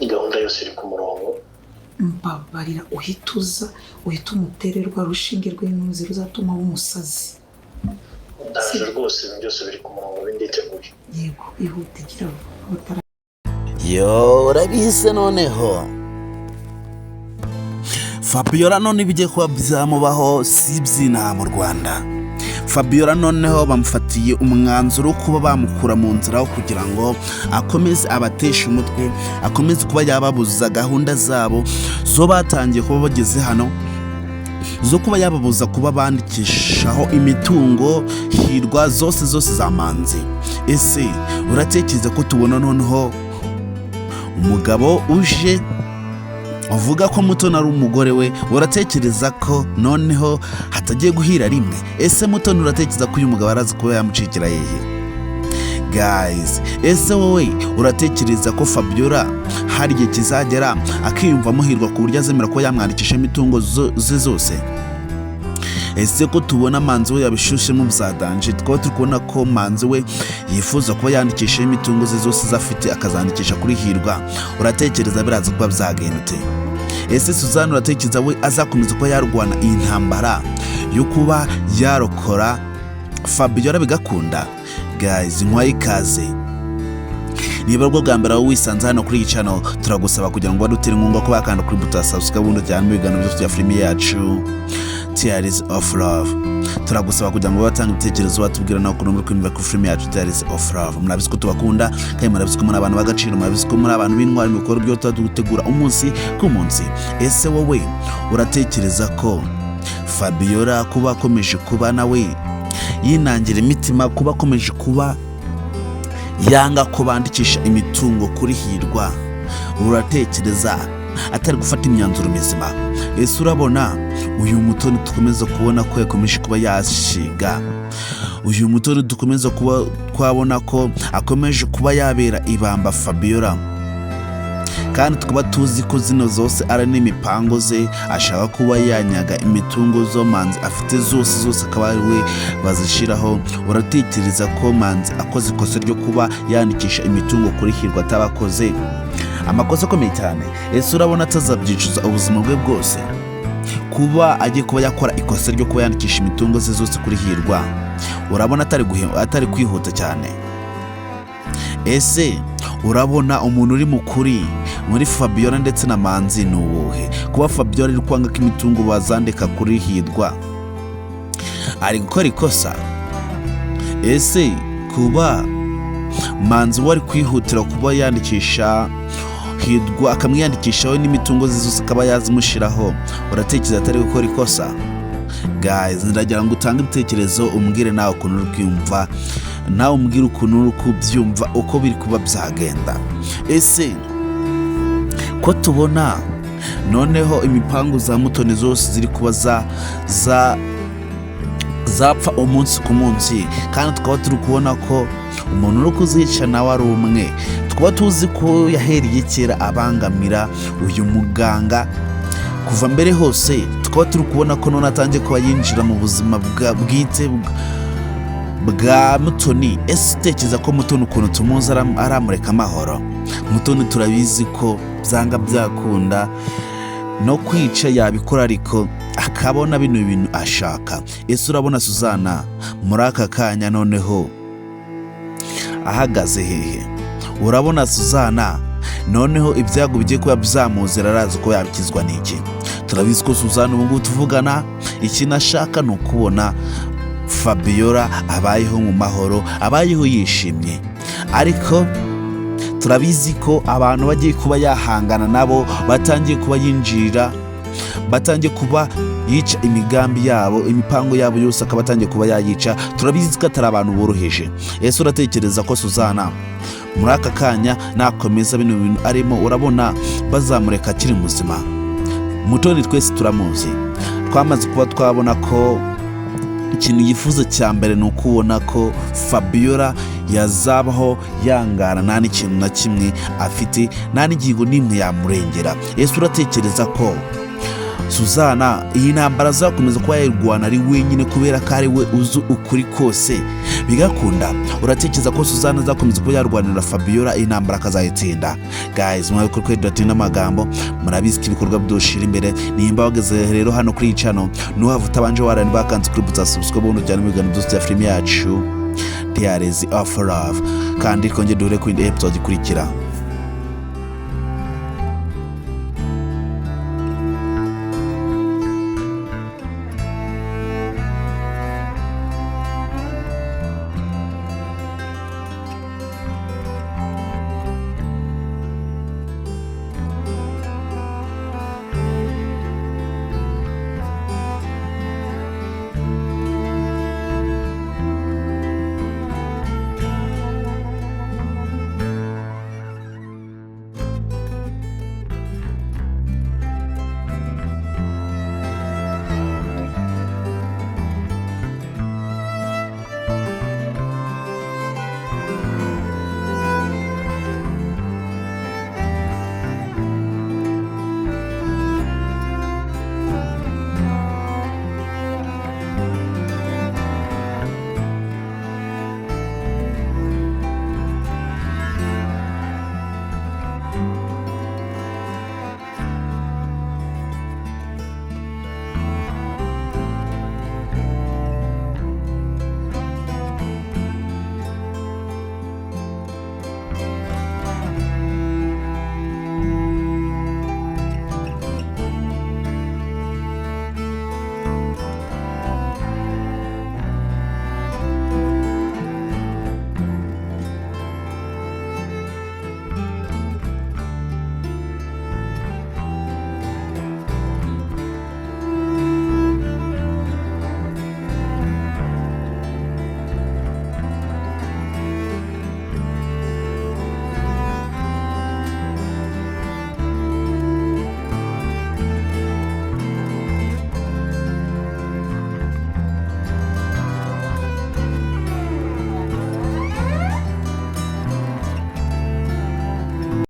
gahunda yose iri ku murongo. Mbabarira uhita umutererwa rushinge rw'intuzi ruzatuma umusazi. Ndaje rwose byose biri ku murongo binditeguye. Yego ihute gira vuba. Yo urabise noneho Fabiora none bigiye kuba byamubaho si byina mu Rwanda. Fabiora noneho bamufatiye umwanzuro kuba bamukura mu nzira kugira ngo akomeze abatesha umutwe, akomeze kuba yababuza gahunda zabo zo batangiye kuba bageze hano zo kuba yababuza kuba bandikishaho imitungo hirwa zose za manzi. Ese uratekereza ko tubona noneho umugabo uje uvuga ko Mutoni ari umugore we? Uratekereza ko noneho hatagiye guhira rimwe? Ese Mutoni uratekereza ko uyu mugabo arazi kuba yamucikira hehe? Guys, ese wowe uratekereza ko Fabiora hari igihe kizagera akiyumva muhirwa ku buryo azemera ko yamwandikisha imitungo ze zose? Ese ko tubona manzi we yabishushe mu byadanje, twaba turi kubona ko manzi we yifuza kuba yandikisha imitungo ze zose zafite akazandikisha kuri hirwa. Uratekereza biraza kuba byagenda? Ese Suzana uratekereza we azakomeza kuba yarwana iyi ntambara yo kuba yarokora Fabiora bigakunda? Guys, nkwaye ikaze. Niba rwo bwa mbere aho wisanze hano kuri iyi channel, turagusaba kugira ngo badutere inkunga ko bakanda kuri buto subscribe ubundi cyane mu biganiro byose bya filime yacu Tears of Love. Turagusaba kugira ngo batange ibitekerezo batubwira naho kuno muri kwimva ku filime yacu Tears of Love. Murabizi ko tubakunda kandi murabizi ko muri abantu bagaciro, murabizi ko muri abantu b'intwari mu bikorwa byo tudutegura umunsi ku munsi. Ese wowe uratekereza ko Fabiora kuba akomeje kuba nawe yinangira imitima, kuba akomeje kuba yanga ko bandikisha imitungo kuri hirwa, uratekereza atari gufata imyanzuro mizima? Ese urabona uyu Mutoni dukomeza kubona ko yakomeje kuba yashiga, uyu Mutoni dukomeza kuba twabona ko akomeje kuba yabera ibamba Fabiora, kandi tukaba tuzi ko zino zose ari n'imipango ze ashaka kuba yanyaga imitungo zo manzi afite zose akaba ari we bazishiraho? Uratekereza ko manzi akoze ikosa ryo kuba yandikisha imitungo kuri hirwa atabakoze amakosa akomeye cyane? Ese urabona atazabyicuza ubuzima bwe bwose kuba agiye kuba yakora ikosa ryo kuba yandikisha imitungo ze zose kuri hirwa? Urabona atari kwihuta cyane? Ese urabona umuntu uri mukuri muri Fabiora ndetse na manzi ni uwuhe? Kuba Fabiora ari kwanga ko imitungo bazandika kuri hirwa ari gukora ikosa? Ese kuba manzi wari kwihutira kuba yandikisha hirwa akamwiyandikishaho n'imitungo ze zose akaba yazimushiraho, uratekereza atari gukora ikosa? Guys, ndagira ngo utange ibitekerezo umbwire nawe ukuntu uri kwiyumva, nawe umbwire ukuntu uri kubyumva uko biri kuba byagenda. Ese ko tubona noneho imipango za Mutoni zose ziri kuba zapfa umunsi ku munsi, kandi tukaba turi kubona ko umuntu uri kuzica nawe ari umwe, tukaba tuzi ko yahereye kera abangamira uyu muganga kuva mbere hose, tukaba turi kubona ko none atangiye kuba yinjira mu buzima bwite bwa Mutoni. Ese utekereza ko Mutoni ukuntu tumuzi aramureka amahoro? Mutoni turabizi ko byanga byakunda no kwica yabikora, ariko akabona bino bintu ashaka. Ese urabona Suzana muri aka kanya noneho ahagaze hehe? Urabona Suzana noneho ibyago bigiye kuba byamuzira arazi ko yabikizwa n'iki? Turabizi ko Suzana ubu ngubu tuvugana ikintu ashaka ni ukubona Fabiora abayeho mu mahoro, abayeho yishimye, ariko turabizi ko abantu bagiye kuba yahangana nabo batangiye kuba yinjira, batangiye kuba yica imigambi yabo, imipango yabo yose akaba atangiye kuba yayica. Turabizi ko atari abantu boroheje. Ese uratekereza ko Suzana muri aka kanya nakomeza bino bintu arimo, urabona bazamureka akiri muzima? Mutoni twese turamuzi, twamaze kuba twabona ko ikintu yifuza cya mbere ni ukubona ko Fabiora yazabaho yangana, nta n'ikintu na kimwe afite, nta n'ingingo n'imwe yamurengera. Ese uratekereza ko Suzana iyi ntambara azakomeza kuba yayirwana ari wenyine kubera ko ari we uzi ukuri kose? bigakunda, uratekereza ko Suzana azakomeza kuba yarwanira Fabiora intambara akazayitsinda? Guys, mwabe kuri datina amagambo murabizi ko ibikorwa byoshira imbere. Nimba wageze rero hano kuri channel nuhava utabanje warani bakanze kuri butsa subscribe ubundi cyane mugana byose bya film yacu Tears of Love, kandi twongeye duhure ku episode ikurikira.